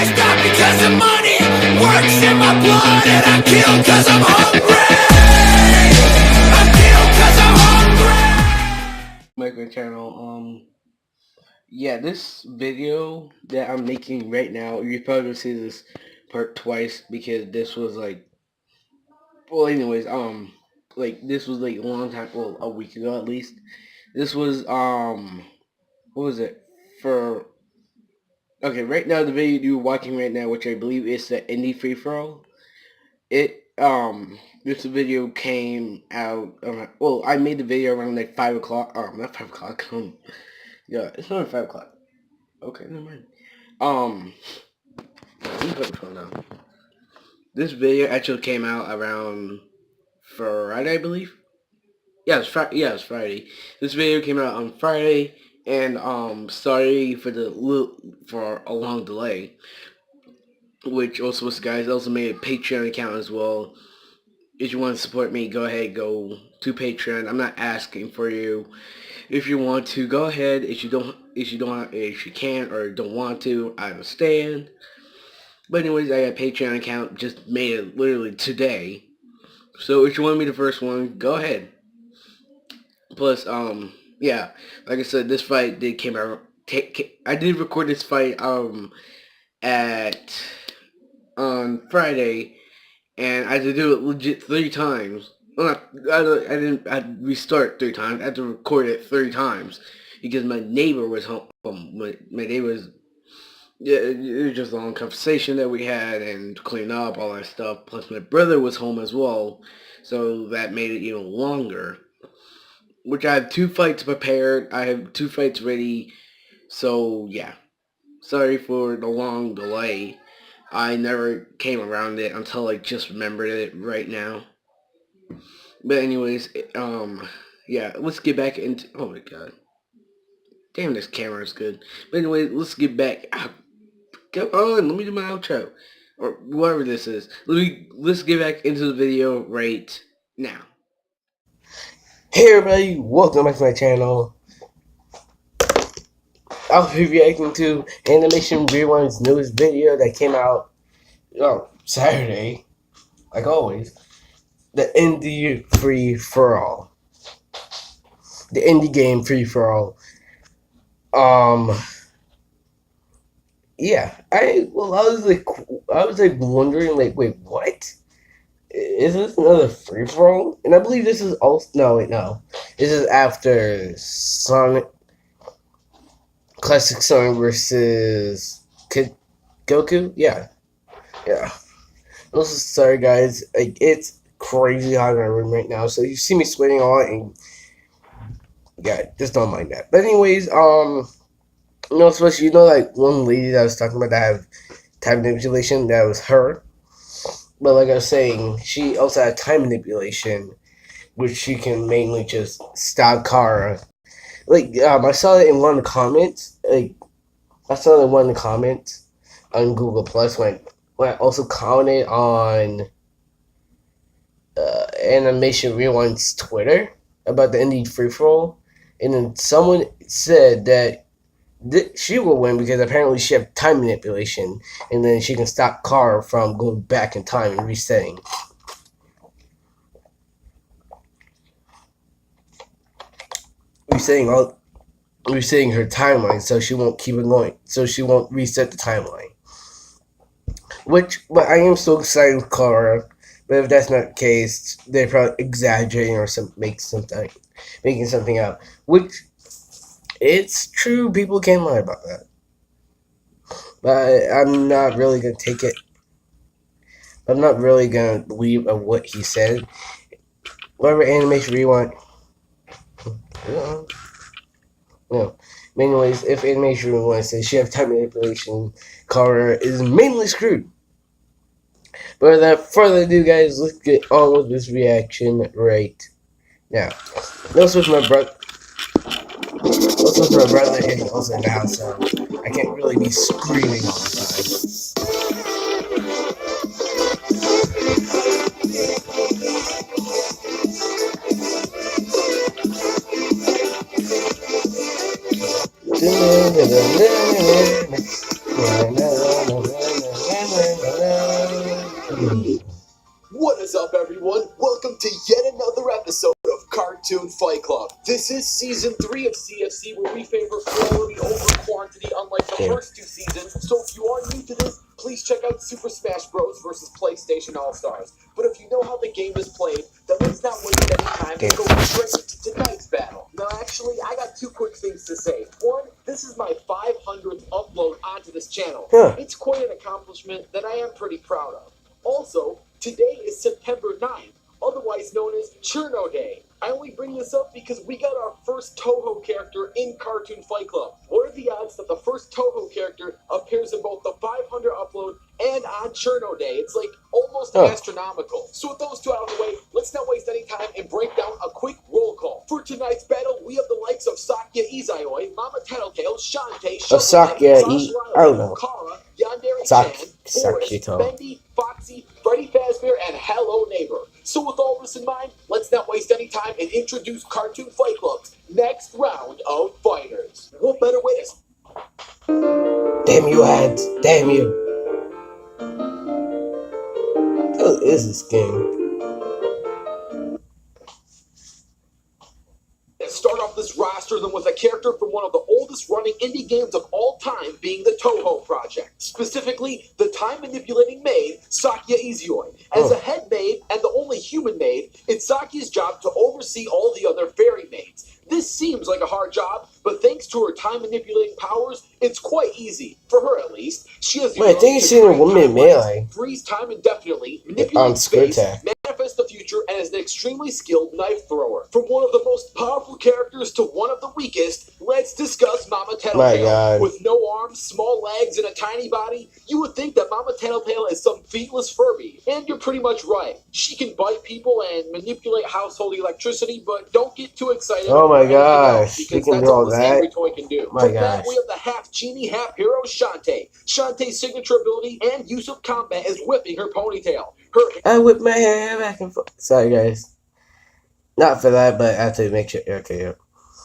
It's not because the money works in my blood, and I kill cause I'm hungry. I kill cause I'm hungry. My channel. Yeah, this video that I'm making right now, you're probably gonna see this part twice because this was like, well, anyways, like this was like a long time, well, a week ago at least. This was what was it for? Okay, right now the video you're watching right now, which I believe is the indie free for all. This video came out. Well, I made the video around like 5 o'clock. Not 5 o'clock. Yeah, it's not 5 o'clock. Okay, never mind. Let me put the phone down. This video actually came out around Friday, I believe. Yeah, it's Friday. Yeah, it's Friday. This video came out on Friday, and sorry for for a long delay. Which also was, guys, I also made a Patreon account as well. If you want to support me, go ahead, go to Patreon. I'm not asking for you. If you want to, go ahead. If you can't or don't want to, I understand. But anyways, I got a Patreon account. Just made it literally today. So if you want to be the first one, go ahead. Plus, yeah, like I said, this fight did came out. I did record this fight at on Friday, and I had to do it legit 3 times. Well, I didn't. I had to restart 3 times. I had to record it 3 times because my neighbor was home. My neighbor was. Yeah, it was just a long conversation that we had and clean up all that stuff. Plus, my brother was home as well, so that made it even longer. Which I have 2 fights prepared. I have 2 fights ready. So yeah, sorry for the long delay. I never came around it until I just remembered it right now. But anyways, yeah, let's get back into. Oh my god, damn, this camera is good. But anyway, let's get back. Come on, let me do my outro. Or whatever this is. Let's get back into the video right now. Hey everybody, welcome back to my channel. I'll be reacting to Animation Rewind's newest video that came out Saturday, like always. The indie free for all. The indie game free for all. Yeah, I was like wondering, like, wait, what? Is this another free for all? And I believe this is also no. This is after Sonic Classic Sonic versus Goku. Yeah. Also, sorry guys, like it's crazy hot in my room right now, so you see me sweating a lot, and yeah, just don't mind that. But anyways, especially like one lady that I was talking about that have time manipulation, that was her. But like I was saying, she also had time manipulation, which she can mainly just stop Kara. Like, I saw it in one of the comments. Like, I saw it in one of the comments on Google Plus when I also commented on Animation Rewind's Twitter about the indie free for all, and then someone said that she will win because apparently she has time manipulation, and then she can stop Kara from going back in time and resetting. Resetting her timeline, so she won't keep it going. So she won't reset the timeline. But I am so excited with Kara. But if that's not the case, they're probably exaggerating or making something up. Which, it's true, people can't lie about that. But I'm not really going to take it. I'm not really going to believe of what he said. Whatever Animation Rewind. No. Anyways, if Animation Rewind says she has time manipulation, Kara is mainly screwed. But without further ado, guys, let's get on with this reaction right now. This was my brother. And also in the house, so I can't really be screaming all the is up, everyone? Welcome to yet another episode of Cartoon Fight Club. This is Season 3 of CFC, where we favor quality over quantity, unlike the first two seasons. So if you are new to this, please check out Super Smash Bros. Versus PlayStation All-Stars. But if you know how the game is played, then let's not waste any time and go straight to tonight's battle. Now, actually, I got two quick things to say. One, this is my 500th upload onto this channel. It's quite an accomplishment that I am pretty proud of. Also, today is September 9th, otherwise known as Cherno Day. I only bring this up because we got our first Toho character in Cartoon Fight Club. What are the odds that the first Toho character appears in both the 500 upload and on Cherno Day? It's like almost astronomical. So with those two out of the way, let's not waste any time and break down a quick roll call. For tonight's battle, we have the likes of Sakya Izayoi, Mama Tattletale, Shantae, Kara, Yandere-chan, Boris, Bendy, Foxy, Freddy Fazbear, and Hello Neighbor. So with all this in mind, let's not waste any time and introduce Cartoon Fight Club's next round of fighters. What better way to... Damn you, ads. Damn you. What is this game? Start off this roster then with a character from one of the oldest running indie games of all time, being the Toho Project. Specifically, the time-manipulating maid, Sakya Izayoi. As a head maid and the only human maid, it's Sakya's job to oversee all the other fairy maids. This seems like a hard job, but thanks to her time-manipulating powers, it's quite easy. For her, at least. She has the I think you've seen a woman melee. Freeze time indefinitely, manipulate space, manifest the future, and is an extremely skilled knife thrower. From one of the most powerful characters to one of the weakest, let's discuss Mama Tattletale. With no arms, small legs, and a tiny body, you would think that Mama Tattletale is some feetless Furby. And you're pretty much right. She can bite people and manipulate household electricity, but don't get too excited. Oh my gosh, she can do all that. Every toy can do. My From gosh. that, we have the half genie, half hero Shantae. Shantae's signature ability and use of combat is whipping her ponytail. I whip my hair back and forth. Sorry, guys. Not for that, but I have to make sure. Okay,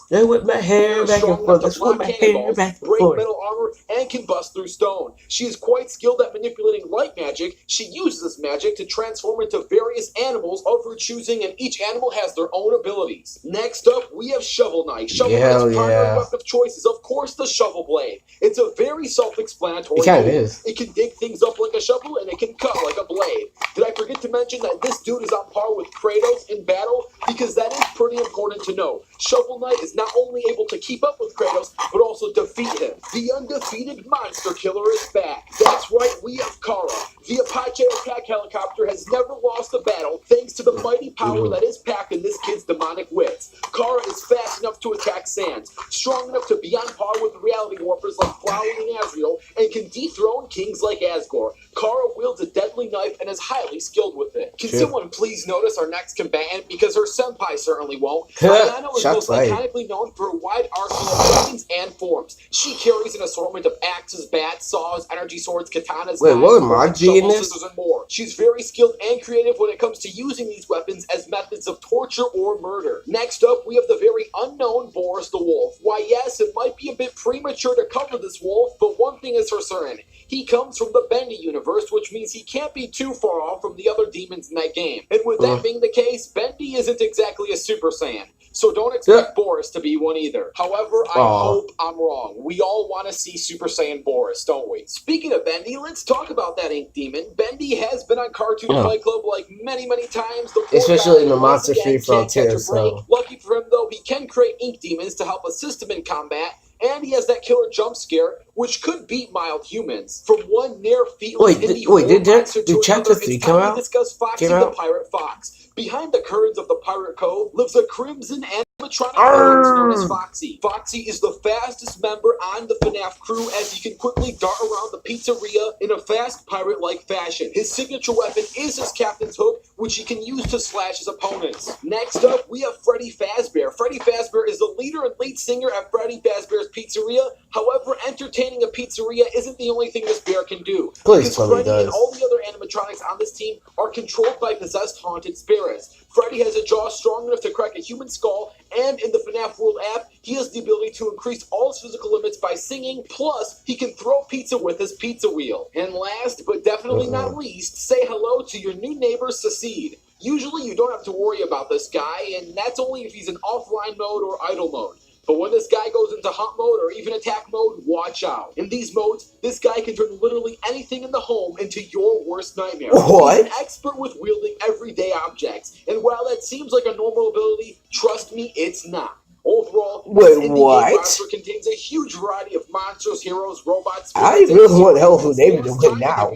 I whip my hair back and forth. Let's whip my hair back and break forth. metal armor, and can bust through stone. She is quite skilled at manipulating light magic. She uses this magic to transform into various animals of her choosing, and each animal has their own abilities. Next up, we have Shovel Knight. Shovel Knight's primary weapon of choice is, of course, the shovel blade. It's a very self-explanatory. It kind of is. It can dig things up like a shovel, and it can cut like a blade. Did I forget to mention that this dude is on par with Kratos in battle? Because that is pretty important to know. Shovel Knight is not only able to keep up with Kratos, but also defeat him. The undefeated monster killer is back. That's right, we have Kara. The Apache attack helicopter has never lost a battle thanks to the mighty power that is packed in this kid's demonic wits. Kara is fast enough to attack Sans, strong enough to be on par with reality warpers like Flowey and Azrael, and can dethrone kings like Asgore. Kara wields a deadly knife and is highly skilled with it. Can someone please notice our next combatant, because her senpai certainly won't. Ayano is most iconically known for a wide arsenal of weapons and forms. She carries an assortment of axes, bats, saws, energy swords, katanas, scissors, and more. She's very skilled and creative when it comes to using these weapons as methods of torture or murder. Next up, we have the very unknown Boris the Wolf. Why, yes, it might be a bit premature to cover this wolf, but one thing is for certain. He comes from the Bendy universe, which means he can't be too far off from the other demons in that game. And with that being the case, Bendy isn't exactly a Super Saiyan. So don't expect Boris to be one either. However, I hope I'm wrong. We all want to see Super Saiyan Boris, don't we? Speaking of Bendy, let's talk about that Ink Demon. Bendy has been on Cartoon Fight Club like many, many times. Especially in the Monster Free Frontier, so... Lucky for him, though, he can create Ink Demons to help assist him in combat. And he has that killer jump scare, which could beat mild humans. From one near feetless did Chapter 3 come out? Discuss Foxy the Pirate Fox. Behind the curtains of the Pirate Cove lives a crimson animatronic prince known as Foxy. Foxy is the fastest member on the FNAF crew, as he can quickly dart around the pizzeria in a fast pirate-like fashion. His signature weapon is his captain's hook, which he can use to slash his opponents. Next up, we have Freddy Fazbear. Freddy Fazbear is the leader and lead singer at Freddy Fazbear's Pizzeria. However, entertaining a pizzeria isn't the only thing this bear can do. Because Freddy and all the other animatronics on this team are controlled by possessed haunted spirits. Freddy has a jaw strong enough to crack a human skull, and in the FNAF World app, he has the ability to increase all his physical limits by singing, plus he can throw pizza with his pizza wheel. And last, but definitely not least, say hello to your new neighbor, Sacede. Usually you don't have to worry about this guy, and that's only if he's in offline mode or idle mode. But when this guy goes into hunt mode or even attack mode, watch out. In these modes, this guy can turn literally anything in the home into your worst nightmare. What? He's an expert with wielding everyday objects, and while that seems like a normal ability, trust me, it's not. Overall, this indie game monster contains a huge variety of monsters, heroes, robots, I really want to know who they would win now.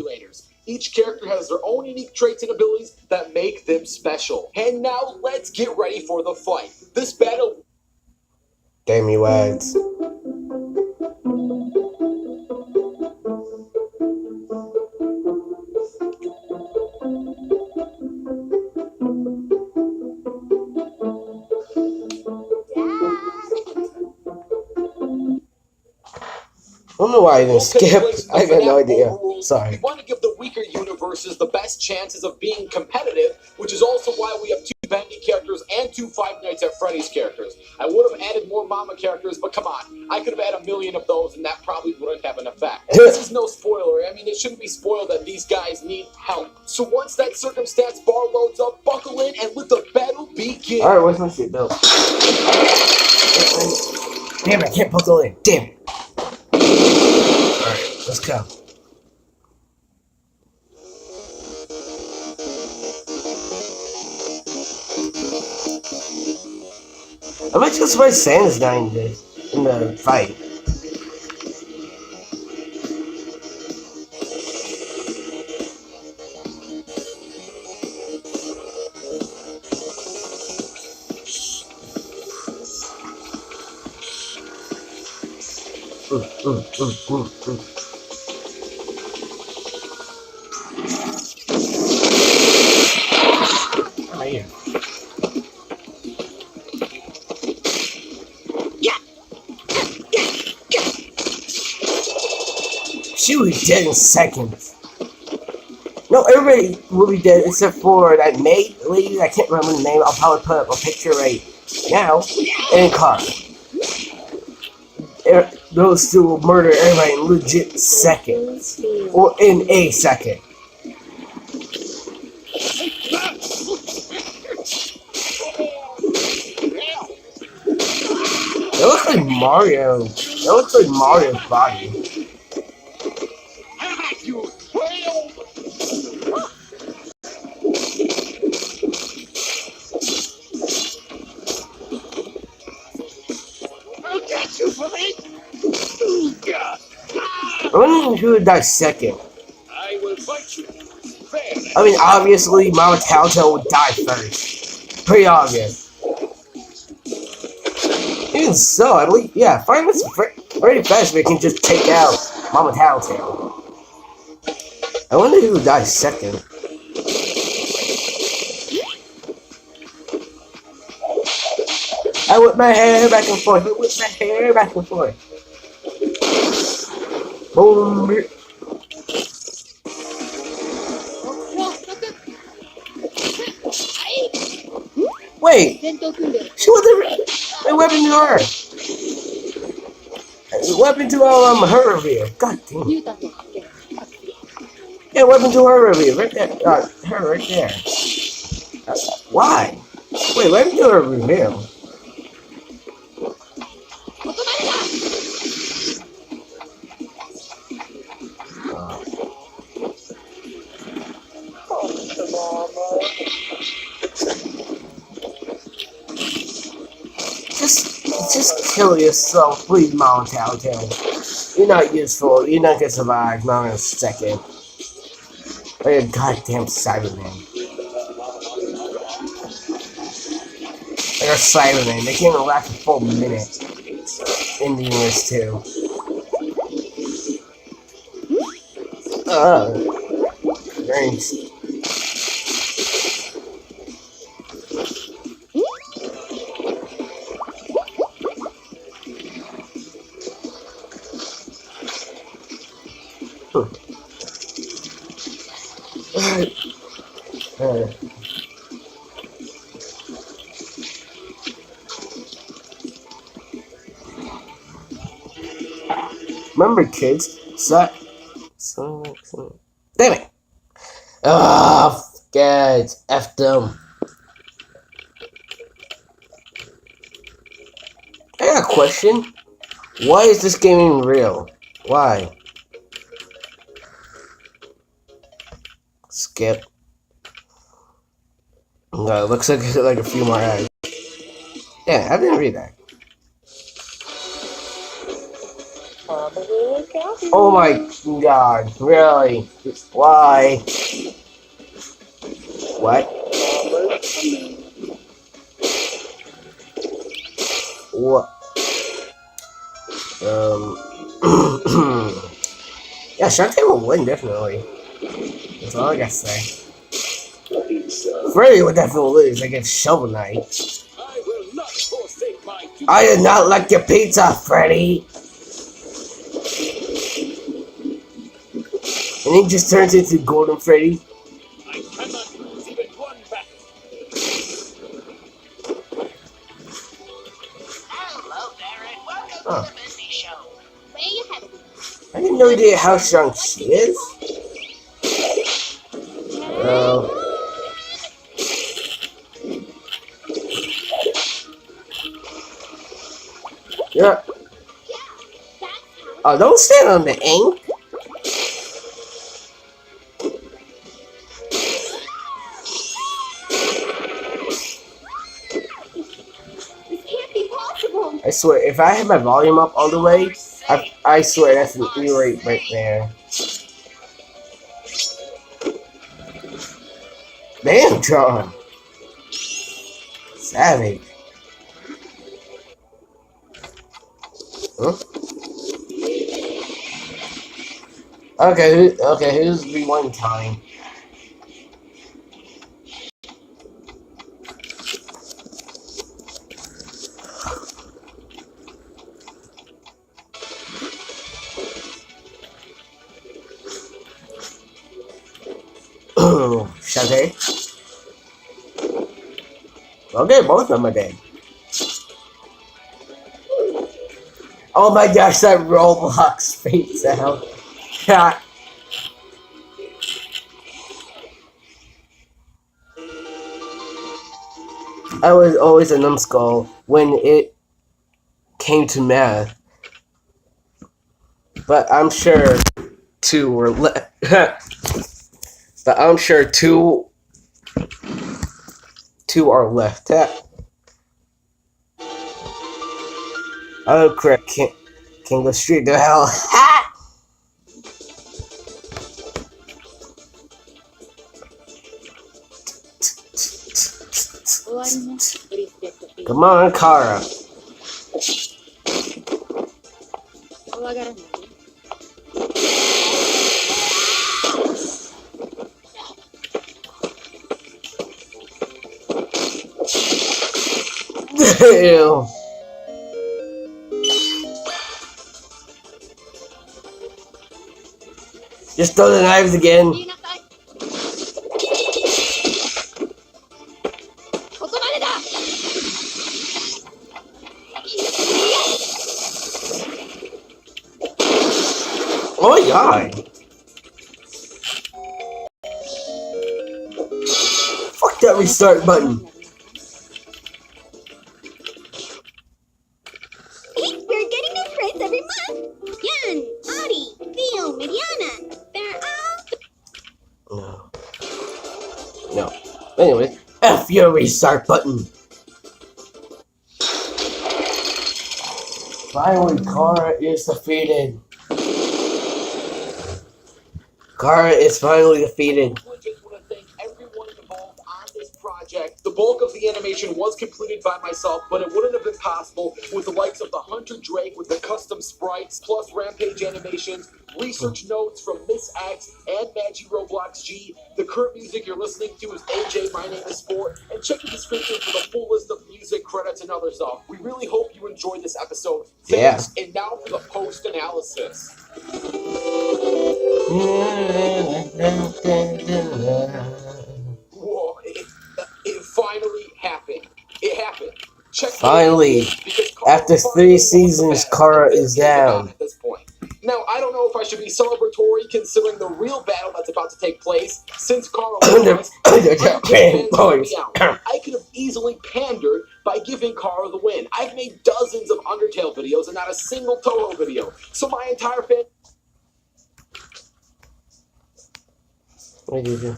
Each character has their own unique traits and abilities that make them special. And now, let's get ready for the fight. This battle... Damn you ads. I don't know why I didn't skip. I got no idea. Sorry. We want to give the weaker universes the best chances of being competitive, which is also why we have 2 Bendy characters and 2 Five Nights at Freddy's characters. I would have added more Mama characters, but come on, I could have had 1,000,000 of those, and that probably wouldn't have an effect. And this is no spoiler. I mean, it shouldn't be spoiled that these guys need help. So once that circumstance bar loads up, buckle in and let the battle begin. Alright, where's my shit, Bill? Damn it, I can't buckle in. Damn it. Alright, let's go. I'm actually surprised Santa's dying in the fight. Right here. She will be dead in seconds. No, everybody will be dead except for that maid lady. I can't remember the name. I'll probably put up a picture right now. And Carl. Those two will murder everybody in legit seconds. Or in a second. That looks like Mario. That looks like Mario's body. I wonder who would die second. I will fight you. I mean, obviously, Mama Telltale would die first. Pretty obvious. Even so, at least, yeah, find this very fast we can just take out Mama Telltale. I wonder who would die second. I whip my hair back and forth. I whip my hair back and forth. Boom. Wait, she wasn't a weapon to her. A weapon to her reveal. God damn. Yeah, weapon to her reveal. Right there. Her right there. Why? Wait, weapon to her reveal. Just kill yourself, please, Mama Telltale. You're not useful. You're not gonna survive. Not in a second. Like a goddamn Cyberman. Like a Cyberman. They can't even last a full minute in the universe too. Thanks. Remember, kids. Damn it. Ah, guys, F them. I got a question. Why is this game even real? Why? Skip. No, it looks like a few more ads. Yeah, I didn't read that. Oh my god, really? Why? What? What? Yeah, Shantae will win, definitely. That's all I gotta say. Freddy would definitely lose against Shovel Knight. I did not like your pizza, Freddy! And he just turns into Golden Freddy. Hello there and welcome Huh. to the Missy Show. Where you headed? I didn't know idea how strong she is. Yeah. Oh, don't stand on the ink. This can't be possible. I swear, if I had my volume up all the way, I swear that's an E-rate right there. Damn, John. Savage. Huh? Okay, who's rewind time? Shantae? Okay, both of them are dead. Oh my gosh, that Roblox fake sound. I was always a numbskull when it came to math. But I'm sure two were left. But I'm sure two are left. Oh crap! Can't go straight to hell. Come on, Kara. Ew. Just throw the knives again. Oh my god. Fuck that restart button. We're getting new friends every month. Yan, Adi, Theo, Mariana. They're all... No. Anyway, F your restart button. Finally, Kara is defeated. Kara is finally defeated. I just want to thank everyone involved on this project. The bulk of the animation was completed by myself, but it wouldn't have been possible with the likes of the Hunter Drake with the custom sprites, plus Rampage animations, research notes from Miss X and Magi Roblox G. The current music you're listening to is AJ, My Name is Sport, and check the description for the full list of music, credits, and other stuff. We really hope you enjoyed this episode. Thanks, and now for the post-analysis. Whoa, it finally happened. It happened. Check Finally, after 3 seasons, Kara is down. At this point. Now, real battle that's about to take place since Carl Undertale boys. boys. I could have easily pandered by giving Kara the win. I've made dozens of Undertale videos and not a single Toho video. So my entire fan. What did you do?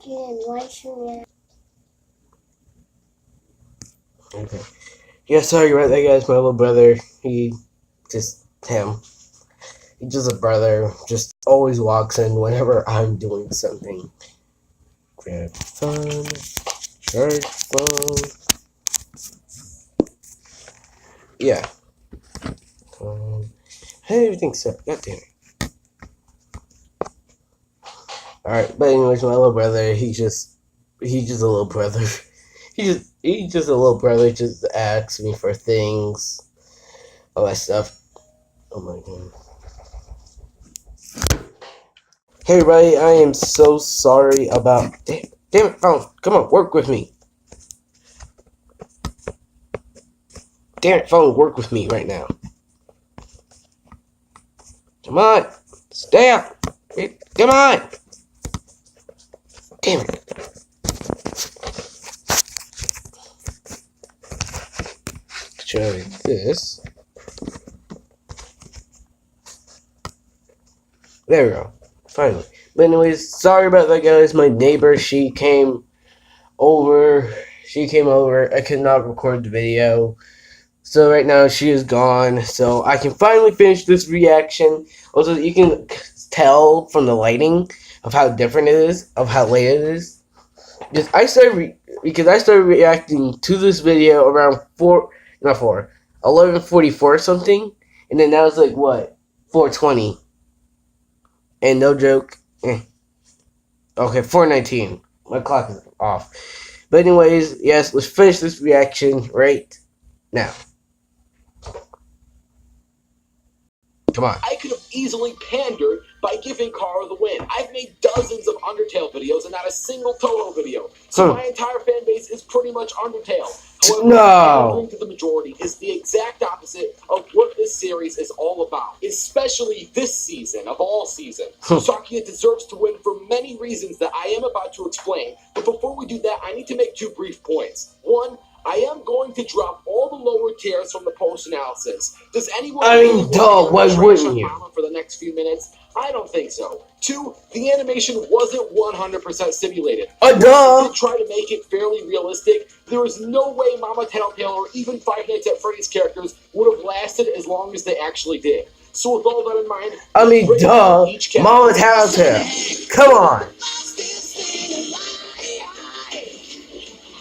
Why should we? Okay. Yeah, sorry about that, guys. My little brother, he's just a brother. Just always walks in whenever I'm doing something. Grab phone, charge phone. Yeah. Everything's set. God damn it. Alright, but anyways, my little brother, he's just a little brother. He's just a little brother, just asks me for things, all that stuff. Oh my god. Hey everybody, I am so sorry about damn it, phone. Come on, work with me. Damn it, phone, work with me right now. Come on. Stay up. Come on. Damn it. Try this. There we go. Finally. But anyways, sorry about that, guys. My neighbor, she came over. I could not record the video. So right now she is gone. So I can finally finish this reaction. Also, you can tell from the lighting of how different it is, of how late it is. I started reacting to this video around 11:44 something, and then now it's like what, 4:20. And no joke, okay, 4:19. My clock is off. But anyways, yes, let's finish this reaction right now. Come on. I could have easily pandered by giving Kara the win. I've made dozens of Undertale videos and not a single Toho video. So my entire fan base is pretty much Undertale. However, pandering to the majority is the exact opposite of what this series is all about. Especially this season, of all seasons. Sakuya deserves to win for many reasons that I am about to explain. But before we do that, I need to make 2 brief points. One, I am going to drop all the lower tiers from the post-analysis. Does anyone why wouldn't you? Mama for the next few minutes? I don't think so. 2, the animation wasn't 100% simulated. Duh! They did try to make it fairly realistic. There is no way Mama Telltale or even Five Nights at Freddy's characters would have lasted as long as they actually did. So with all that in mind, Mama Telltale. Come on.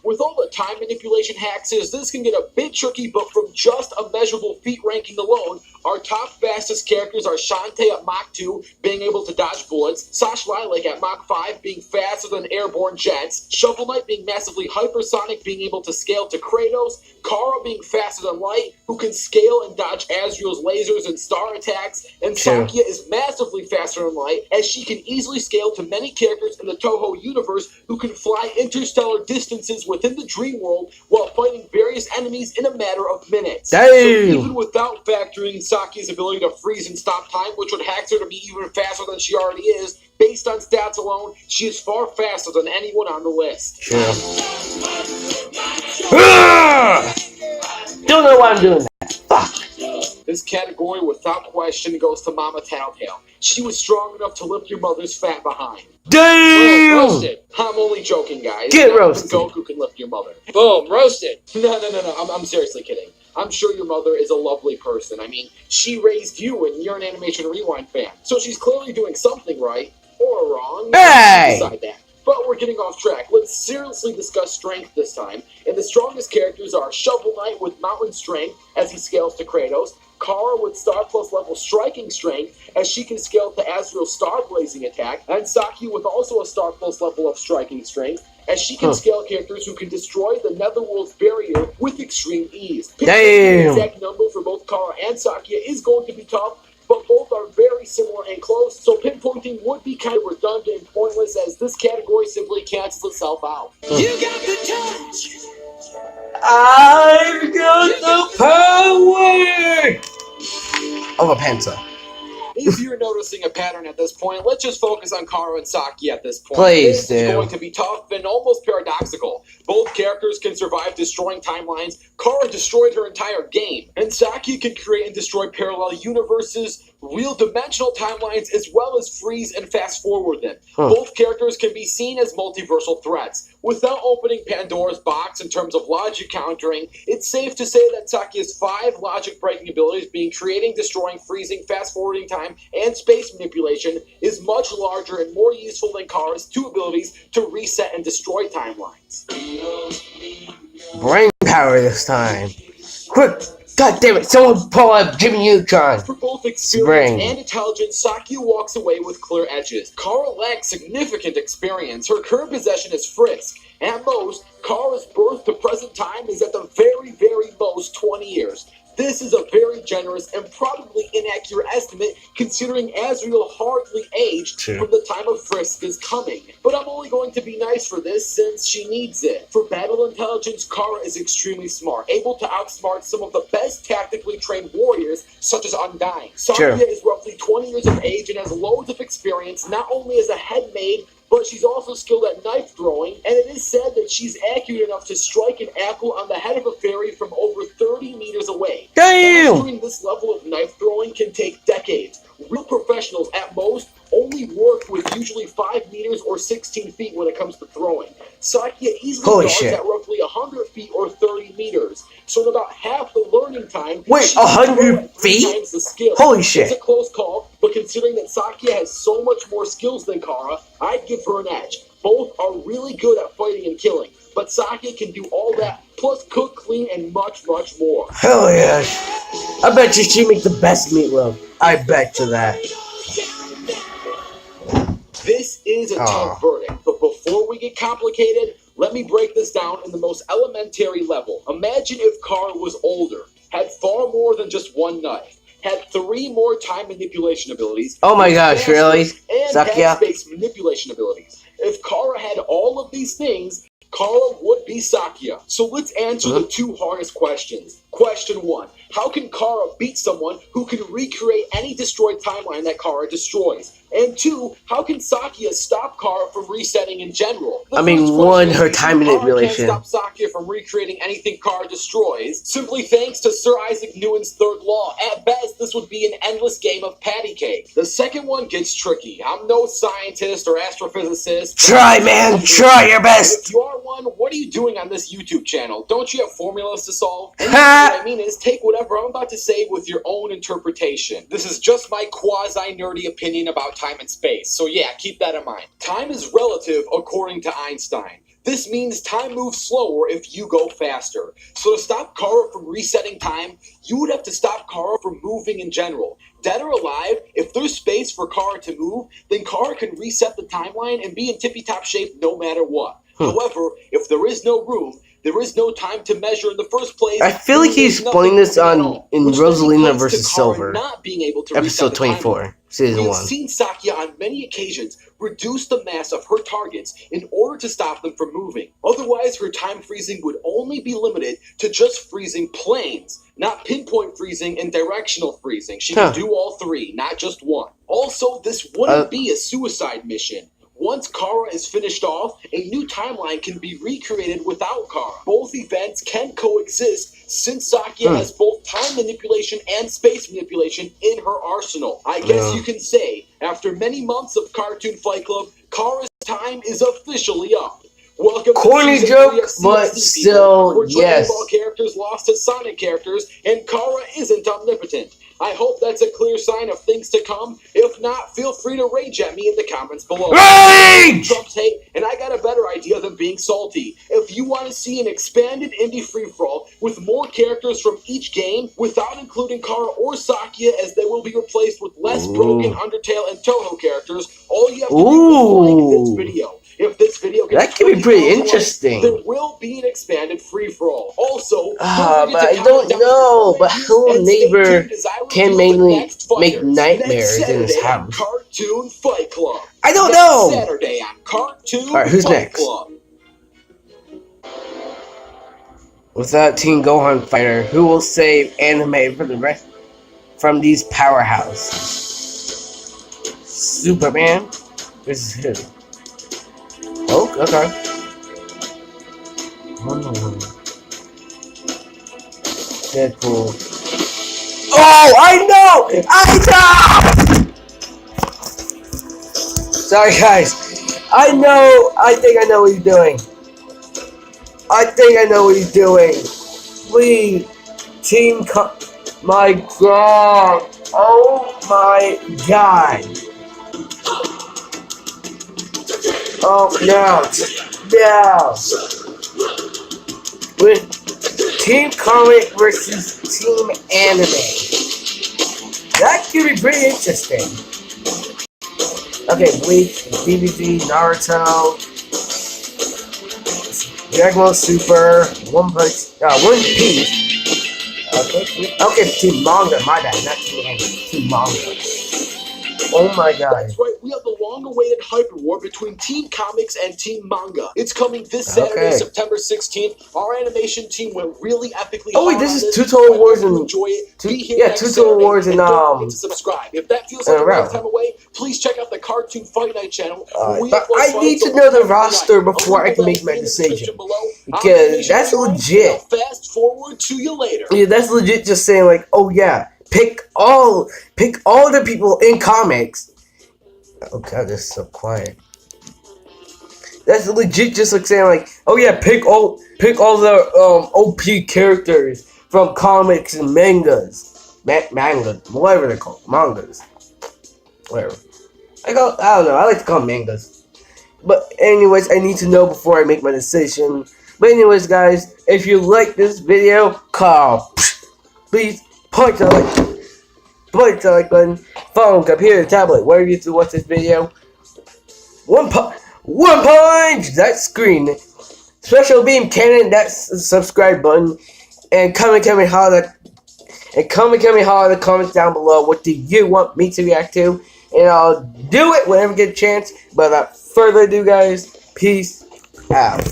With all the time manipulation hacks, this can get a bit tricky, but from just a measurable feat ranking alone, our top fastest characters are Shantae at Mach 2, being able to dodge bullets, Sash Lilac at Mach 5, being faster than airborne jets, Shovel Knight being massively hypersonic, being able to scale to Kratos, Kara being faster than light, who can scale and dodge Azrael's lasers and star attacks, and Sakuya is massively faster than light, as she can easily scale to many characters in the Toho universe who can fly interstellar distances within the dream world while fighting various enemies in a matter of minutes. Damn. So even without factoring Sakuya's ability to freeze and stop time, which would hack her to be even faster than she already is, based on stats alone, she is far faster than anyone on the list. Sure. Don't know why I'm doing that. Fuck. This category, without question, goes to Mama Telltale. She was strong enough to lift your mother's fat behind. Damn! Roasted. I'm only joking, guys. Get roasted. Goku can lift your mother. Boom, roasted. No. I'm seriously kidding. I'm sure your mother is a lovely person. I mean, she raised you, and you're an Animation Rewind fan. So she's clearly doing something right, or wrong. Hey! Decide that. But we're getting off track. Let's seriously discuss strength this time. And the strongest characters are Shovel Knight with mountain strength, as he scales to Kratos, Kara with Star Plus level striking strength, as she can scale to Azrael's Star Blazing attack, and Sakuya with also a Star Plus level of striking strength, as she can scale characters who can destroy the Netherworld's barrier with extreme ease. Picking the exact number for both Kara and Sakuya is going to be tough, but both are very similar and close, so pinpointing would be kind of redundant and pointless, as this category simply cancels itself out. You got the touch. I've got the power of a pencil. If you're noticing a pattern at this point, let's just focus on Kara and Saki at this point. Please This is do. going to be tough and almost paradoxical. Both characters can survive destroying timelines. Kara destroyed her entire game, and Saki can create and destroy parallel universes, real dimensional timelines, as well as freeze and fast forward them. Both characters can be seen as multiversal threats. Without opening Pandora's box in terms of logic countering, it's safe to say that Saki has 5 logic breaking abilities, being creating, destroying, freezing, fast forwarding time, and space manipulation, is much larger and more useful than Kara's 2 abilities to reset and destroy timelines. Brain power this time. Quick! God damn it! Someone pull up Jimmy Neutron. For both experience Spring. and intelligence, Saki walks away with clear edges. Kara lacks significant experience. Her current possession is Frisk. At most, Kara's birth to present time is at the very, very most 20 years. This is a very generous and probably inaccurate estimate, considering Azrael hardly aged from the time of Frisk's coming. But I'm only going to be nice for this, since she needs it. For battle intelligence, Kara is extremely smart, able to outsmart some of the best tactically trained warriors, such as Undying. Sakia is roughly 20 years of age and has loads of experience, not only as a head maid, but she's also skilled at knife throwing, and it is said that she's accurate enough to strike an apple on the head of a fairy from over 30 meters away. Damn! Mastering this level of knife throwing can take decades. Real professionals, at most, only work with usually 5 meters or 16 feet when it comes to throwing. Sakia easily guards at roughly 100 feet or 30 meters. So in about half the learning time, wait, 100 feet? Times the skill. Holy shit. It's a close call, but considering that Sakia has so much more skills than Kara, I'd give her an edge. Both are really good at fighting and killing, but Sakia can do all that, plus cook, clean, and much, much more. Hell yeah. I bet you she makes the best meatloaf. I bet you that. This is a tough verdict, but before we get complicated, let me break this down in the most elementary level. Imagine if Kara was older, had far more than just one knife, had 3 more time manipulation abilities. Oh my gosh, really? And had space manipulation abilities. If Kara had all of these things, Kara would be Sakia. So let's answer the 2 hardest questions. Question 1. How can Kara beat someone who can recreate any destroyed timeline that Kara destroys? And 2, how can Sakia stop Kara from resetting in general? I mean, 1, her time manipulation. Kara can't stop Sakia from recreating anything Kara destroys, simply thanks to Sir Isaac Newton's 3rd law. At best, this would be an endless game of patty cake. The second one gets tricky. I'm no scientist or astrophysicist. Try, man! Try your best! If you are one, what are you doing on this YouTube channel? Don't you have formulas to solve? And what I mean is, take whatever I'm about to say with your own interpretation. This is just my quasi-nerdy opinion about time and space, so yeah, keep that in mind. Time is relative according to Einstein. This means time moves slower if you go faster. So to stop Kara from resetting time, you would have to stop Kara from moving in general. Dead or alive, if there's space for Kara to move, then Kara can reset the timeline and be in tippy-top shape no matter what. However, if there is no room, there is no time to measure in the first place. I feel like he explained this in Rosalina vs. Silver, not being able to episode 24, season 1. We have seen Sakia on many occasions reduce the mass of her targets in order to stop them from moving. Otherwise, her time freezing would only be limited to just freezing planes, not pinpoint freezing and directional freezing. She can do all 3, not just 1. Also, this wouldn't be a suicide mission. Once Kara is finished off, a new timeline can be recreated without Kara. Both events can coexist since Sakia has both time manipulation and space manipulation in her arsenal. I guess you can say, after many months of Cartoon Fight Club, Kara's time is officially up. Welcome corny to joke, but still, where yes. Dragon Ball characters lost to Sonic characters, and Kara isn't omnipotent. I hope that's a clear sign of things to come. If not, feel free to rage at me in the comments below. Rage! Trump's hate, and I got a better idea than being salty. If you want to see an expanded indie free-for-all with more characters from each game, without including Kara or Sakia, as they will be replaced with less broken Undertale and Toho characters, all you have to do is like this video. If this video gets that could be pretty interesting. There will be an expanded free-for-all. Also, but I don't know. But Hello Neighbor can mainly make nightmares in his house. Cartoon Fight Club. I don't know. Saturday on Cartoon Alright, who's Fight next? Club. Without Teen Gohan Fighter, who will save anime for the rest from these powerhouses? Superman. This is who? Oh, okay. Wonder Woman. Deadpool. Oh, I know! Sorry, guys. I think I know what he's doing. Please, my God. Oh my God. Oh no. With Team Comic versus Team Anime. That could be pretty interesting. Okay, Bleach, DBZ, Naruto, Dragon Ball Super, One Piece. Okay, Team Manga, my bad, not Team Anime, Team Manga. Oh my God. That's right, we have the long-awaited hyper war between Team Comics and Team Manga. It's coming this Saturday, September 16th. Our animation team went really epically hard. Oh wait, this is two Total Wars and enjoy it. Two Total Wars and don't forget to subscribe. If that feels like a lifetime away, please check out the Cartoon Fight Night channel. But I need to know the roster before I can make my decision, because that's legit. Fast forward to you later. Yeah, that's legit. Just saying like, oh yeah. Pick all the people in comics. Oh God, this is so quiet. That's legit, just like saying like, oh yeah, pick all the OP characters from comics and mangas, whatever they're called, mangas, whatever. I don't know. I like to call them mangas. But anyways, I need to know before I make my decision. But anyways, guys, if you like this video, please. Punch the like button, phone, computer, tablet, wherever you to watch this video. One punch that screen. Special beam cannon, that's the subscribe button. And comment holler in the comments down below. What do you want me to react to? And I'll do it whenever I get a chance. But without further ado, guys, peace out.